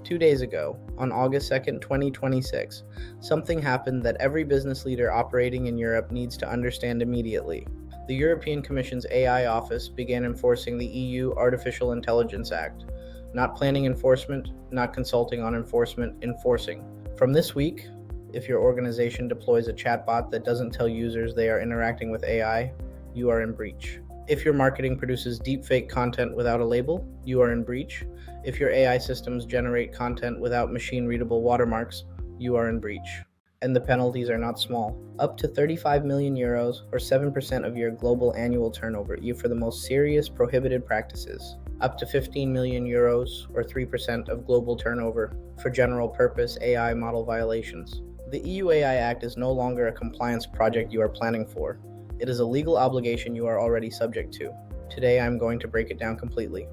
2 days ago, on August 2nd, 2026, something happened that every business leader operating in Europe needs to understand immediately. The European Commission's AI office began enforcing the EU Artificial Intelligence Act. Not planning enforcement, not consulting on enforcement, enforcing. From this week, if your organization deploys a chatbot that doesn't tell users they are interacting with AI, you are in breach. If your marketing produces deepfake content without a label, you are in breach. If your AI systems generate content without machine-readable watermarks, you are in breach. And the penalties are not small. Up to 35 million euros or 7% of your global annual turnover for the most serious prohibited practices. Up to 15 million euros or 3% of global turnover for general purpose AI model violations. The EU AI Act is no longer a compliance project you are planning for. It is a legal obligation you are already subject to. Today I'm going to break it down completely,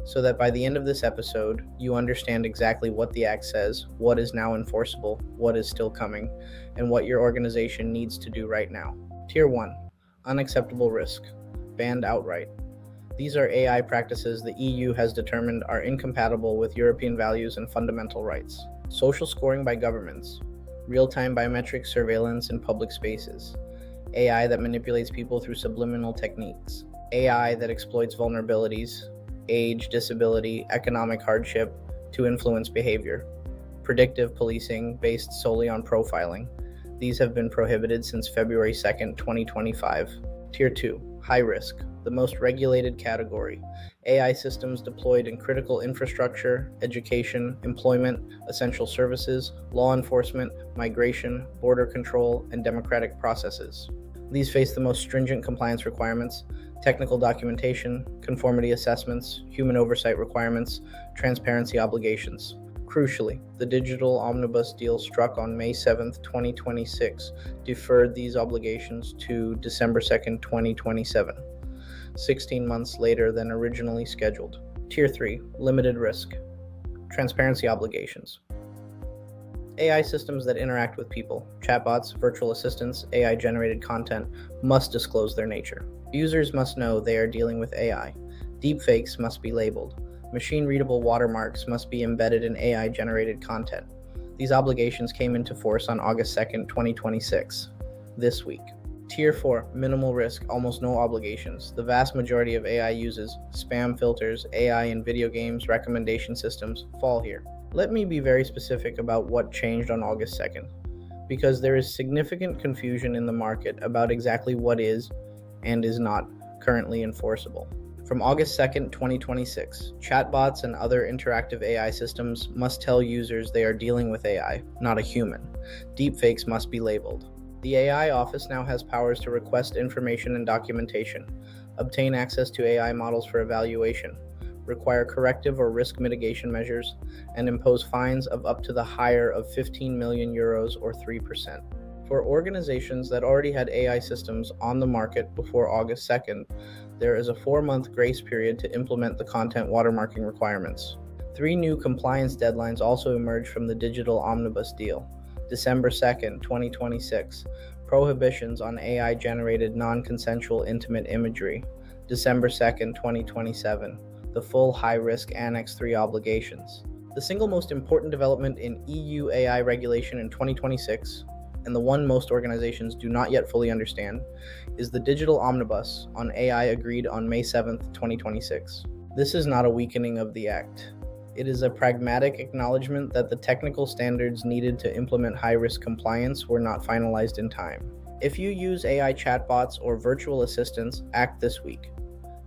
so that by the end of this episode, you understand exactly what the Act says, what is now enforceable, what is still coming, and what your organization needs to do right now. Tier 1. Unacceptable risk. Banned outright. These are AI practices the EU has determined are incompatible with European values and fundamental rights. Social scoring by governments. Real-time biometric surveillance in public spaces. AI that manipulates people through subliminal techniques. AI that exploits vulnerabilities, age, disability, economic hardship to influence behavior. Predictive policing based solely on profiling. These have been prohibited since February 2nd, 2025. Tier 2. High risk. The most regulated category. AI systems deployed in critical infrastructure, education, employment, essential services, law enforcement, migration, border control, and democratic processes. These face the most stringent compliance requirements: technical documentation, conformity assessments, human oversight requirements, transparency obligations. Crucially, the Digital Omnibus deal struck on May 7, 2026, deferred these obligations to December 2, 2027, 16 months later than originally scheduled. Tier 3. Limited risk. Transparency obligations. AI systems that interact with people, chatbots, virtual assistants, AI-generated content, must disclose their nature. Users must know they are dealing with AI. Deepfakes must be labeled. Machine-readable watermarks must be embedded in AI-generated content. These obligations came into force on August 2nd, 2026, this week. Tier 4. Minimal risk, almost no obligations. The vast majority of AI uses, spam filters, AI in video games, recommendation systems, fall here. Let me be very specific about what changed on August 2nd, because there is significant confusion in the market about exactly what is and is not currently enforceable. From August 2nd, 2026, chatbots and other interactive AI systems must tell users they are dealing with AI, not a human. Deepfakes must be labeled. The AI office now has powers to request information and documentation, obtain access to AI models for evaluation, require corrective or risk mitigation measures, and impose fines of up to the higher of 15 million euros or 3%. For organizations that already had AI systems on the market before August 2nd, there is a 4-month grace period to implement the content watermarking requirements. 3 new compliance deadlines also emerged from the Digital Omnibus deal. December 2nd, 2026, prohibitions on AI-generated non-consensual intimate imagery. December 2nd, 2027, the full high-risk Annex 3 obligations. The single most important development in EU AI regulation in 2026, and the one most organizations do not yet fully understand, is the Digital Omnibus on AI agreed on May 7, 2026. This is not a weakening of the Act. It is a pragmatic acknowledgement that the technical standards needed to implement high-risk compliance were not finalized in time. If you use AI chatbots or virtual assistants, act this week.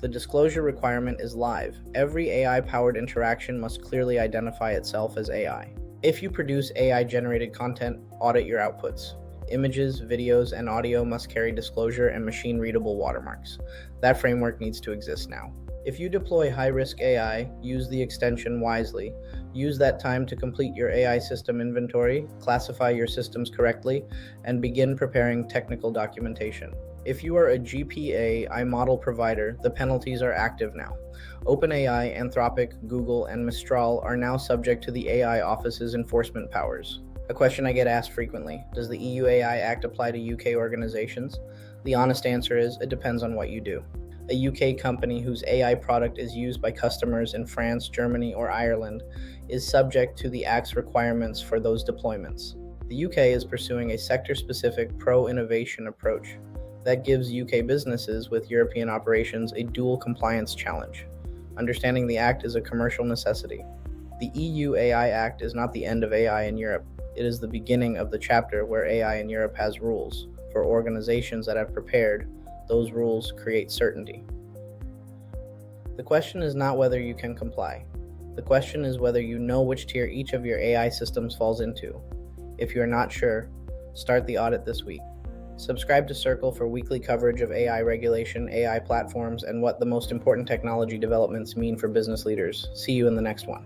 The disclosure requirement is live. Every AI-powered interaction must clearly identify itself as AI. If you produce AI-generated content, audit your outputs. Images, videos, and audio must carry disclosure and machine-readable watermarks. That framework needs to exist now. If you deploy high-risk AI, use the extension wisely. Use that time to complete your AI system inventory, classify your systems correctly, and begin preparing technical documentation. If you are a GPA model provider, the penalties are active now. OpenAI, Anthropic, Google, and Mistral are now subject to the AI Office's enforcement powers. A question I get asked frequently: does the EU AI Act apply to UK organizations? The honest answer is, it depends on what you do. a UK company whose AI product is used by customers in France, Germany, or Ireland, is subject to the Act's requirements for those deployments. The UK is pursuing a sector-specific pro-innovation approach that gives UK businesses with European operations a dual compliance challenge. Understanding the Act is a commercial necessity. The EU AI Act is not the end of AI in Europe. It is the beginning of the chapter where AI in Europe has rules. For organizations that have prepared, those rules create certainty. The question is not whether you can comply. The question is whether you know which tier each of your AI systems falls into. If you are not sure, start the audit this week. Subscribe to SCircle for weekly coverage of AI regulation, AI platforms, and what the most important technology developments mean for business leaders. See you in the next one.